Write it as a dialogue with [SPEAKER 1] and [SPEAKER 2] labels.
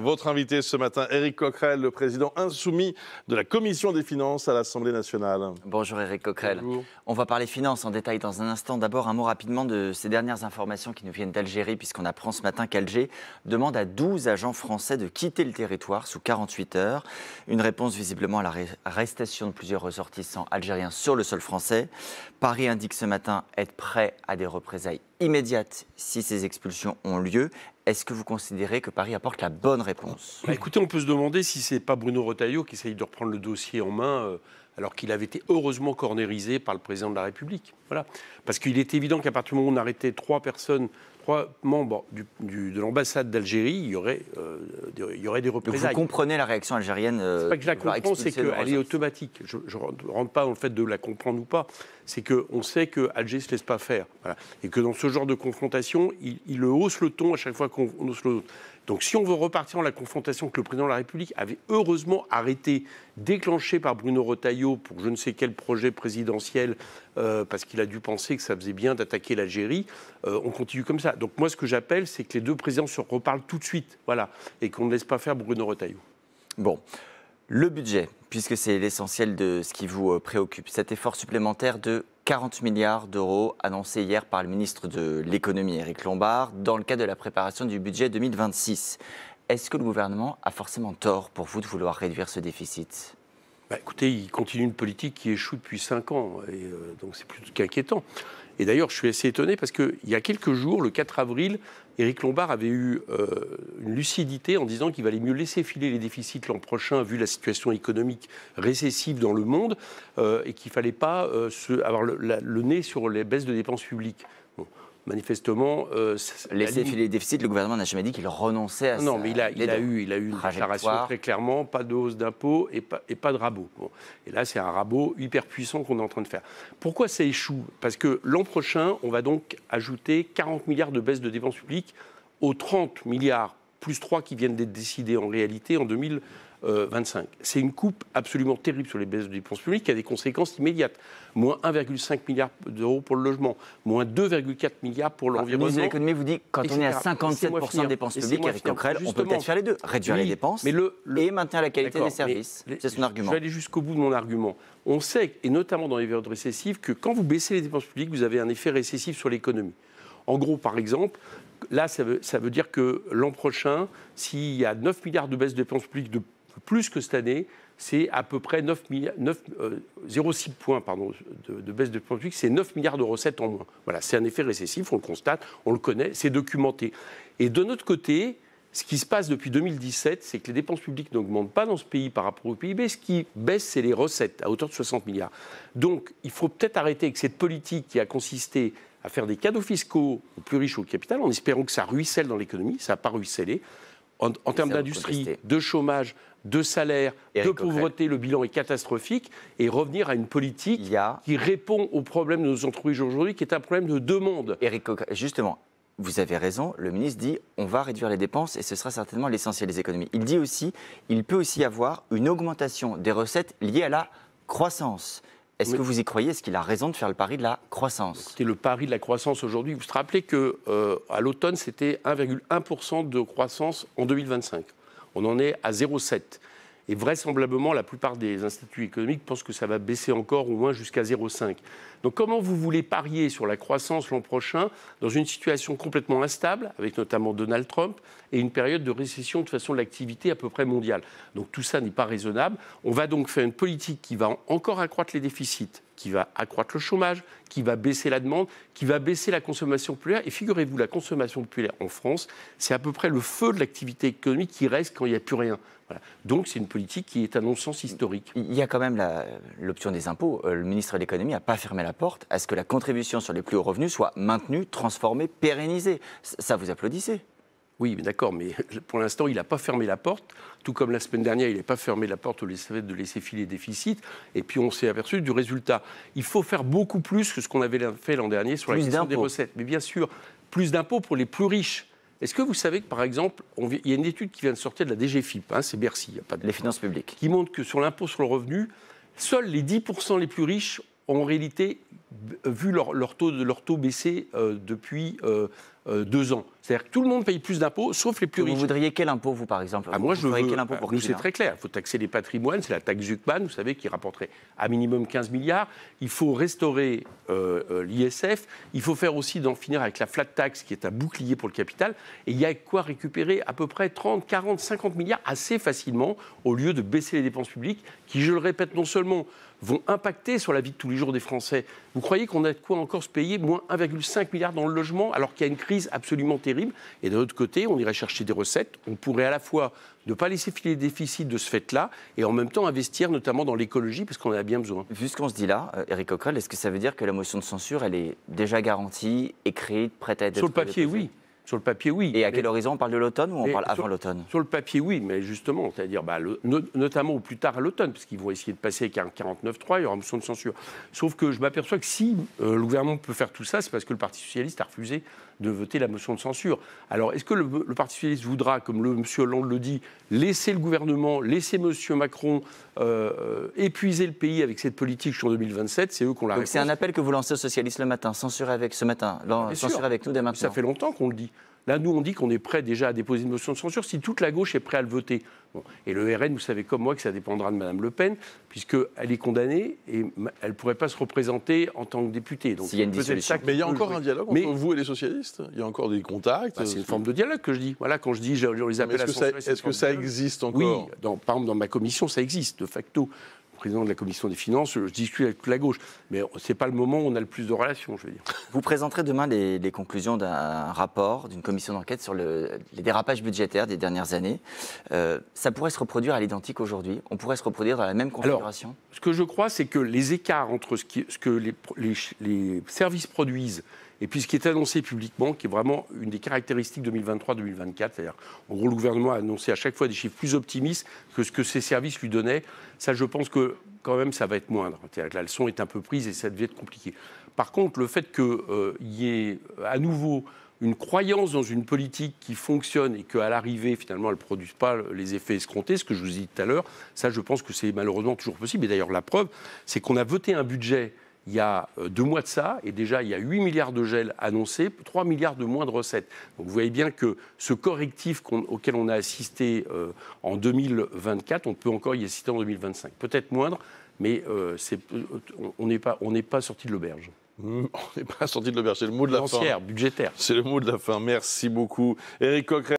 [SPEAKER 1] Votre invité ce matin, Éric Coquerel, le président insoumis de la Commission des finances à l'Assemblée nationale.
[SPEAKER 2] Bonjour Éric Coquerel.
[SPEAKER 1] Bonjour.
[SPEAKER 2] On va parler finances en détail dans un instant. D'abord, un mot rapidement de ces dernières informations qui nous viennent d'Algérie, puisqu'on apprend ce matin qu'Alger demande à 12 agents français de quitter le territoire sous 48 heures. Une réponse visiblement à la arrestation de plusieurs ressortissants algériens sur le sol français. Paris indique ce matin être prêt à des représailles immédiates si ces expulsions ont lieu. Est-ce que vous considérez que Paris apporte la bonne réponse ?
[SPEAKER 3] Écoutez, on peut se demander si ce n'est pas Bruno Retailleau qui essaye de reprendre le dossier en main, alors qu'il avait été heureusement cornérisé par le président de la République. Voilà. Parce qu'il est évident qu'à partir du moment où on arrêtait trois membres de l'ambassade d'Algérie, il y aurait des représailles.
[SPEAKER 2] Donc vous comprenez la réaction algérienne
[SPEAKER 3] C'est pas que je la comprends, c'est qu'elle est automatique. Je ne rentre pas dans le fait de la comprendre ou pas. C'est qu'on sait qu'Alger ne se laisse pas faire. Voilà. Et que dans ce genre de confrontation, il hausse le ton à chaque fois qu'on hausse le ton. Donc si on veut repartir dans la confrontation que le président de la République avait heureusement arrêté, déclenchée par Bruno Retailleau pour je ne sais quel projet présidentiel, parce qu'il a dû penser que ça faisait bien d'attaquer l'Algérie, on continue comme ça. Donc moi, ce que j'appelle, c'est que les deux présidents se reparlent tout de suite, voilà, et qu'on ne laisse pas faire Bruno Retailleau.
[SPEAKER 2] Bon, le budget, puisque c'est l'essentiel de ce qui vous préoccupe, cet effort supplémentaire de 40 milliards d'euros annoncé hier par le ministre de l'économie, Éric Lombard, dans le cadre de la préparation du budget 2026. Est-ce que le gouvernement a forcément tort pour vous de vouloir réduire ce déficit ?
[SPEAKER 3] Écoutez, il continue une politique qui échoue depuis 5 ans, et donc c'est plus qu'inquiétant. Et d'ailleurs, je suis assez étonné parce qu'il y a quelques jours, le 4 avril, Éric Lombard avait eu une lucidité en disant qu'il valait mieux laisser filer les déficits l'an prochain, vu la situation économique récessive dans le monde, et qu'il ne fallait pas avoir le nez sur les baisses de dépenses publiques. Bon. Manifestement...
[SPEAKER 2] laisser filer les déficits, le gouvernement n'a jamais dit qu'il renonçait à ça.
[SPEAKER 3] Non, mais il a eu une déclaration très clairement, pas de hausse d'impôts et pas de rabot. Bon. Et là, c'est un rabot hyper puissant qu'on est en train de faire. Pourquoi ça échoue ? Parce que l'an prochain, on va donc ajouter 40 milliards de baisse de dépenses publiques aux 30 milliards plus 3 qui viennent d'être décidés en réalité en 2025. C'est une coupe absolument terrible sur les baisses de dépenses publiques qui a des conséquences immédiates. Moins 1,5 milliard d'euros pour le logement, moins 2,4 milliards pour l'environnement.
[SPEAKER 2] Le ministre de l'économie vous dit, quand on est à 57% de dépenses publiques, Éric Coquerel, on peut peut-être faire les deux. Réduire les dépenses et maintenir la qualité des services. C'est son argument.
[SPEAKER 3] Je vais aller jusqu'au bout de mon argument. On sait, et notamment dans les périodes récessives, que quand vous baissez les dépenses publiques, vous avez un effet récessif sur l'économie. En gros, par exemple, là, ça veut dire que l'an prochain, s'il y a 9 milliards de baisse de dépenses publiques de plus que cette année, c'est à peu près 0,6 points de baisse de dépenses publiques, c'est 9 milliards de recettes en moins. Voilà, c'est un effet récessif, on le constate, on le connaît, c'est documenté. Et de notre côté, ce qui se passe depuis 2017, c'est que les dépenses publiques n'augmentent pas dans ce pays par rapport au PIB. Ce qui baisse, c'est les recettes, à hauteur de 60 milliards. Donc, il faut peut-être arrêter avec cette politique qui a consisté à faire des cadeaux fiscaux aux plus riches au capital, en espérant que ça ruisselle dans l'économie. Ça n'a pas ruissellé. En termes d'industrie, de chômage, de salaire, de pauvreté, le bilan est catastrophique. Et revenir à une politique qui répond aux problèmes de nos entreprises aujourd'hui, qui est un problème de demande.
[SPEAKER 2] Éric Coquerel, justement, vous avez raison, le ministre dit on va réduire les dépenses et ce sera certainement l'essentiel des économies. Il dit aussi il peut aussi y avoir une augmentation des recettes liées à la croissance. Est-ce que vous y croyez ? Est-ce qu'il a raison de faire le pari de la croissance ?
[SPEAKER 3] Écoutez, le pari de la croissance aujourd'hui, vous vous rappelez qu'à l'automne, c'était 1,1% de croissance en 2025. On en est à 0,7%. Et vraisemblablement, la plupart des instituts économiques pensent que ça va baisser encore au moins jusqu'à 0,5%. Donc comment vous voulez parier sur la croissance l'an prochain dans une situation complètement instable, avec notamment Donald Trump, et une période de récession de façon de l'activité à peu près mondiale ? Donc tout ça n'est pas raisonnable. On va donc faire une politique qui va encore accroître les déficits, qui va accroître le chômage, qui va baisser la demande, qui va baisser la consommation populaire. Et figurez-vous, la consommation populaire en France, c'est à peu près le feu de l'activité économique qui reste quand il n'y a plus rien. Voilà. Donc c'est une politique qui est un non-sens historique.
[SPEAKER 2] Il y a quand même l'option des impôts. Le ministre de l'économie n'a pas fermé la porte à ce que la contribution sur les plus hauts revenus soit maintenue, transformée, pérennisée. Ça, vous applaudissez ?
[SPEAKER 3] Oui, mais d'accord, mais pour l'instant, il n'a pas fermé la porte, tout comme la semaine dernière, il n'a pas fermé la porte de laisser filer les déficits, et puis on s'est aperçu du résultat. Il faut faire beaucoup plus que ce qu'on avait fait l'an dernier sur la question des recettes. Mais bien sûr, plus d'impôts pour les plus riches. Est-ce que vous savez que, par exemple, il y a une étude qui vient de sortir de la DGFiP, c'est Bercy, il n'y a pas de...
[SPEAKER 2] Les finances publiques.
[SPEAKER 3] Qui montre que sur l'impôt sur le revenu, seuls les 10% les plus riches ont en réalité vu leur taux baisser depuis 2 ans. C'est-à-dire que tout le monde paye plus d'impôts, sauf les plus riches.
[SPEAKER 2] Vous voudriez quel impôt, vous, par exemple?
[SPEAKER 3] Moi, je veux.
[SPEAKER 2] Quel impôt pour
[SPEAKER 3] nous,
[SPEAKER 2] qui,
[SPEAKER 3] c'est
[SPEAKER 2] là
[SPEAKER 3] très clair. Il faut taxer les patrimoines. C'est la taxe Zuckman, vous savez, qui rapporterait à minimum 15 milliards. Il faut restaurer l'ISF. Il faut faire aussi d'en finir avec la flat tax, qui est un bouclier pour le capital. Et il y a quoi récupérer à peu près 30, 40, 50 milliards assez facilement, au lieu de baisser les dépenses publiques, qui, je le répète, non seulement vont impacter sur la vie de tous les jours des Français. Vous croyez qu'on a de quoi encore se payer moins 1,5 milliard dans le logement, alors qu'il y a une crise absolument terrible? Et de l'autre côté, on irait chercher des recettes. On pourrait à la fois ne pas laisser filer les déficits de ce fait-là et en même temps investir notamment dans l'écologie, parce qu'on en a bien besoin.
[SPEAKER 2] Vu ce qu'on se dit là, Éric Coquerel, est-ce que ça veut dire que la motion de censure, elle est déjà garantie, écrite, prête à être
[SPEAKER 3] Sur le papier,
[SPEAKER 2] déposée?
[SPEAKER 3] oui. Sur le papier, oui.
[SPEAKER 2] Et à quel horizon? On parle de l'automne ou on parle avant l'automne?
[SPEAKER 3] Sur le papier, oui, mais justement, c'est-à-dire notamment au plus tard à l'automne, parce qu'ils vont essayer de passer avec un 49.3, il y aura une motion de censure. Sauf que je m'aperçois que si le gouvernement peut faire tout ça, c'est parce que le Parti socialiste a refusé de voter la motion de censure. Alors, est-ce que le Parti socialiste voudra, comme M. Hollande le dit, laisser le gouvernement, laisser M. Macron épuiser le pays avec cette politique jusqu'en 2027? C'est eux qu'on la réponse.
[SPEAKER 2] Donc c'est un appel que vous lancez aux socialistes le matin, censurer avec ce matin, censurer avec nous dès maintenant.
[SPEAKER 3] Ça fait longtemps qu'on le dit. Là, nous, on dit qu'on est prêt déjà à déposer une motion de censure si toute la gauche est prête à le voter. Bon. Et le RN, vous savez comme moi que ça dépendra de Mme Le Pen, puisqu'elle est condamnée et elle ne pourrait pas se représenter en tant que députée. Donc,
[SPEAKER 2] s'il y a une dissolution.
[SPEAKER 1] Mais il y a encore un dialogue entre vous et les socialistes? Il y a encore des contacts?
[SPEAKER 3] C'est une forme de dialogue que je dis. Voilà, quand je dis je les appelle à censurer.
[SPEAKER 1] Est-ce que ça existe encore?
[SPEAKER 3] Oui, par exemple, dans ma commission, ça existe, de facto. Président de la commission des finances, je discute avec toute la gauche. Mais ce n'est pas le moment où on a le plus de relations, je veux dire.
[SPEAKER 2] Vous présenterez demain les conclusions d'un rapport, d'une commission d'enquête sur les dérapages budgétaires des dernières années. Ça pourrait se reproduire à l'identique aujourd'hui? On pourrait se reproduire dans la même configuration?
[SPEAKER 3] Alors, ce que je crois, c'est que les écarts entre ce que les services produisent et puis ce qui est annoncé publiquement, qui est vraiment une des caractéristiques 2023-2024, c'est-à-dire, en gros, le gouvernement a annoncé à chaque fois des chiffres plus optimistes que ce que ces services lui donnaient. Ça, je pense que, quand même, ça va être moindre. C'est-à-dire que la leçon est un peu prise et ça devait être compliqué. Par contre, le fait qu'il y ait à nouveau une croyance dans une politique qui fonctionne et qu'à l'arrivée, finalement, elle ne produise pas les effets escomptés, ce que je vous ai dit tout à l'heure, ça, je pense que c'est malheureusement toujours possible. Et d'ailleurs, la preuve, c'est qu'on a voté un budget il y a 2 mois de ça, et déjà il y a 8 milliards de gel annoncés, 3 milliards de moins de recettes. Donc vous voyez bien que ce correctif auquel on a assisté en 2024, on peut encore y assister en 2025. Peut-être moindre, mais on n'est pas sorti de l'auberge.
[SPEAKER 1] On n'est pas sorti de l'auberge, c'est le mot de la fin.
[SPEAKER 3] Budgétaire.
[SPEAKER 1] C'est le mot de la fin. Merci beaucoup. Éric Coquerel.